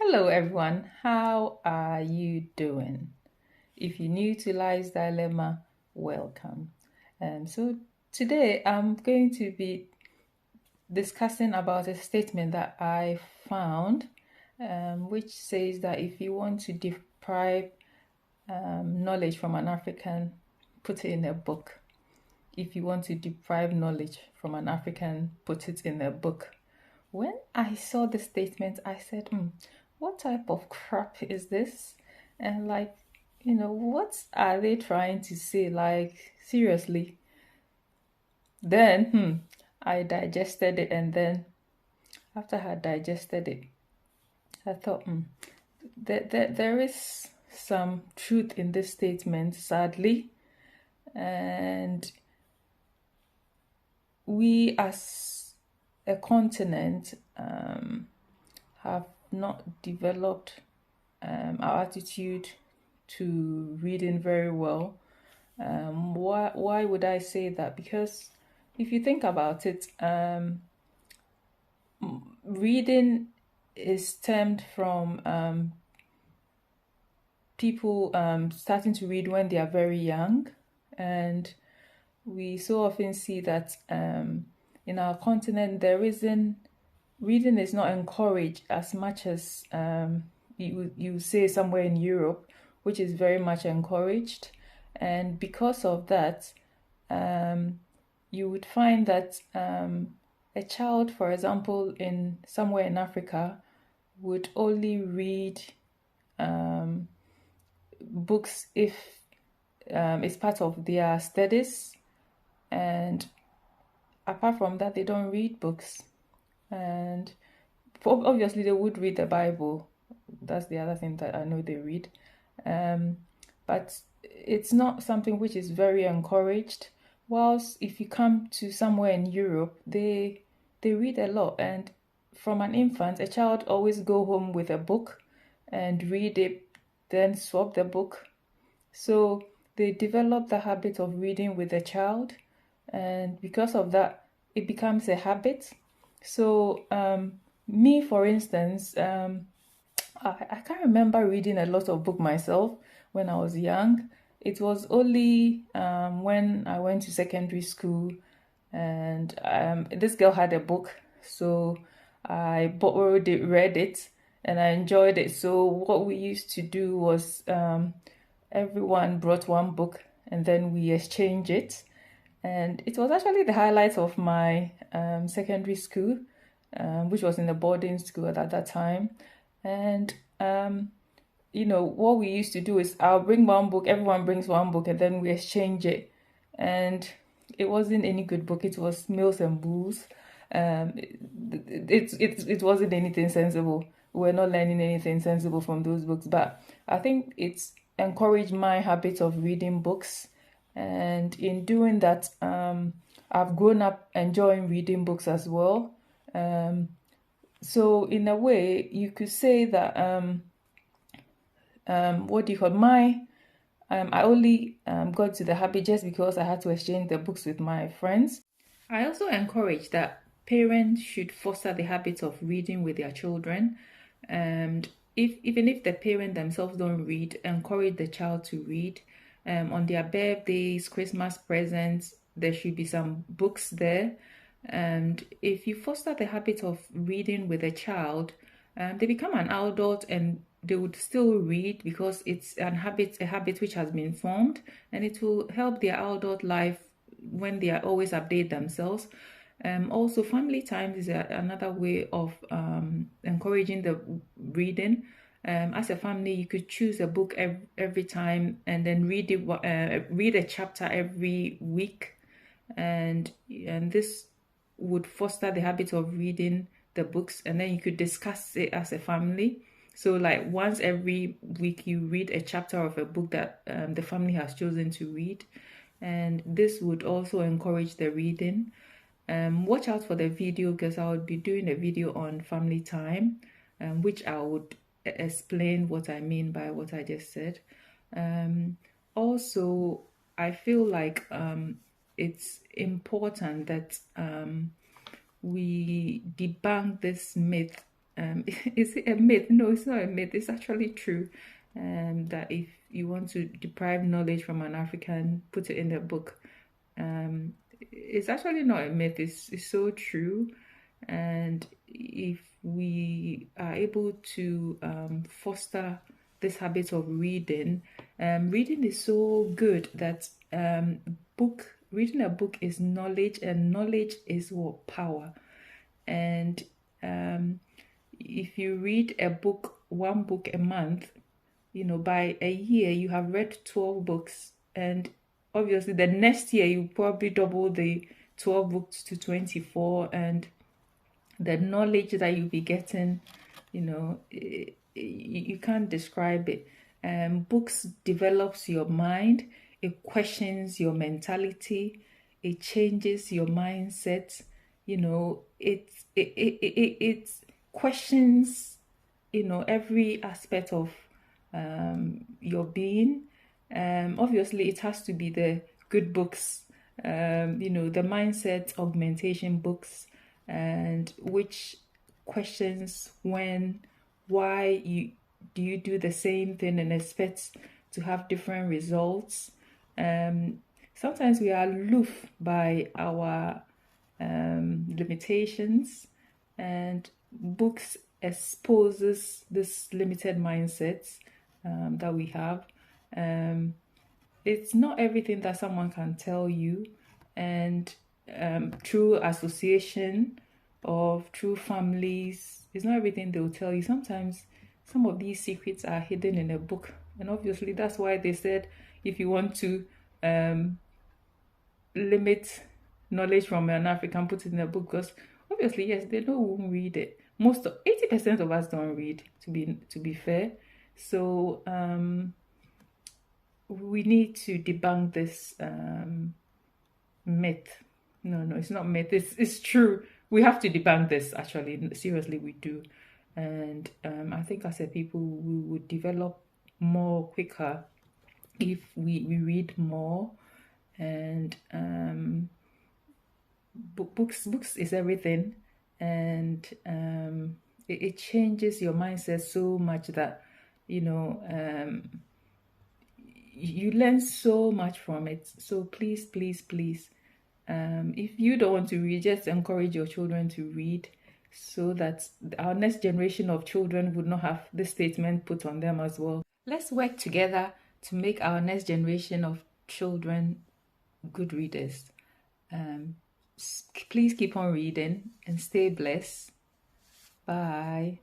Hello, everyone. How are you doing? If you're new to Life's Dilemma, welcome. So today I'm going to be discussing about a statement that I found, which says that if you want to deprive knowledge from an African, put it in a book. If you want to deprive knowledge from an African, put it in a book. When I saw the statement, I said, what type of crap is this? And what are they trying to say? Like, seriously. Then, I digested it, and then after I had digested it, I thought, there is some truth in this statement, sadly. And we as a continent have not developed our attitude to reading very well. Why would I say that? Because if you think about it, reading is stemmed from people starting to read when they are very young, and we so often see that in our continent reading is not encouraged as much as you say somewhere in Europe, which is very much encouraged. And because of that, you would find that a child, for example, in somewhere in Africa, would only read books if it's part of their studies, and apart from that, they don't read books. And obviously, they would read the Bible. That's the other thing that I know they read. But it's not something which is very encouraged. Whilst if you come to somewhere in Europe, they read a lot. And from an infant, a child always go home with a book and read it, then swap the book. So they develop the habit of reading with the child. And because of that, it becomes a habit. So me, for instance, I can't remember reading a lot of book myself when I was young. It was only when I went to secondary school, and this girl had a book, so I borrowed it, read it, and I enjoyed it. So what we used to do was everyone brought one book, and then we exchanged it. And it was actually the highlight of my secondary school, which was in a boarding school at that time. And what we used to do is I'll bring one book, everyone brings one book, and then we exchange it. And it wasn't any good book. It was Mills and Booze. It wasn't anything sensible. We're not learning anything sensible from those books. But I think it's encouraged my habit of reading books. And in doing that, I've grown up enjoying reading books as well. So in a way, you could say that what do you call my I only got to the habit just because I had to exchange the books with my friends. I also encourage that parents should foster the habit of reading with their children, and even if the parent themselves don't read, encourage the child to read. On their birthdays, Christmas presents, there should be some books there. And if you foster the habit of reading with a child, they become an adult and they would still read because it's a habit which has been formed, and it will help their adult life when they are always update themselves. Also, family time is another way of encouraging the reading. As a family, you could choose a book every time and then read a chapter every week, and this would foster the habit of reading the books, and then you could discuss it as a family. So like once every week you read a chapter of a book that the family has chosen to read, and this would also encourage the reading. Watch out for the video because I would be doing a video on family time, which I would explain what I mean by what I just said. Also, I feel like it's important that we debunk this myth is it a myth? No, it's not a myth. It's actually true. That if you want to deprive knowledge from an African, put it in a book. It's actually not a myth. It's so true. And if we are able to foster this habit of reading, reading is so good that reading a book is knowledge, and knowledge is what power. And if you read a book, one book a month, by a year you have read 12 books, and obviously the next year you probably double the 12 books to 24, and the knowledge that you'll be getting, you can't describe it. Books develops your mind, it questions your mentality, it changes your mindset. It questions, every aspect of your being. Obviously, it has to be the good books, the mindset augmentation books, and which questions why you do the same thing and expect to have different results. Sometimes we are aloof by our limitations, and books exposes this limited mindsets that we have. It's not everything that someone can tell you, and through association of through families, it's not everything they'll tell you. Sometimes some of these secrets are hidden in a book, and obviously that's why they said if you want to limit knowledge from an African, put it in a book, because obviously, yes, they know who won't read it. 80% of us don't read, to be fair. So we need to debunk this myth. No, it's not myth. It's true. We have to debunk this. Actually, seriously, we do. And I think as a people, we would develop more quicker if we read more. And books is everything, and it changes your mindset so much that you learn so much from it. So please, if you don't want to read, just encourage your children to read, so that our next generation of children would not have this statement put on them as well. Let's work together to make our next generation of children good readers. Please keep on reading and stay blessed. Bye.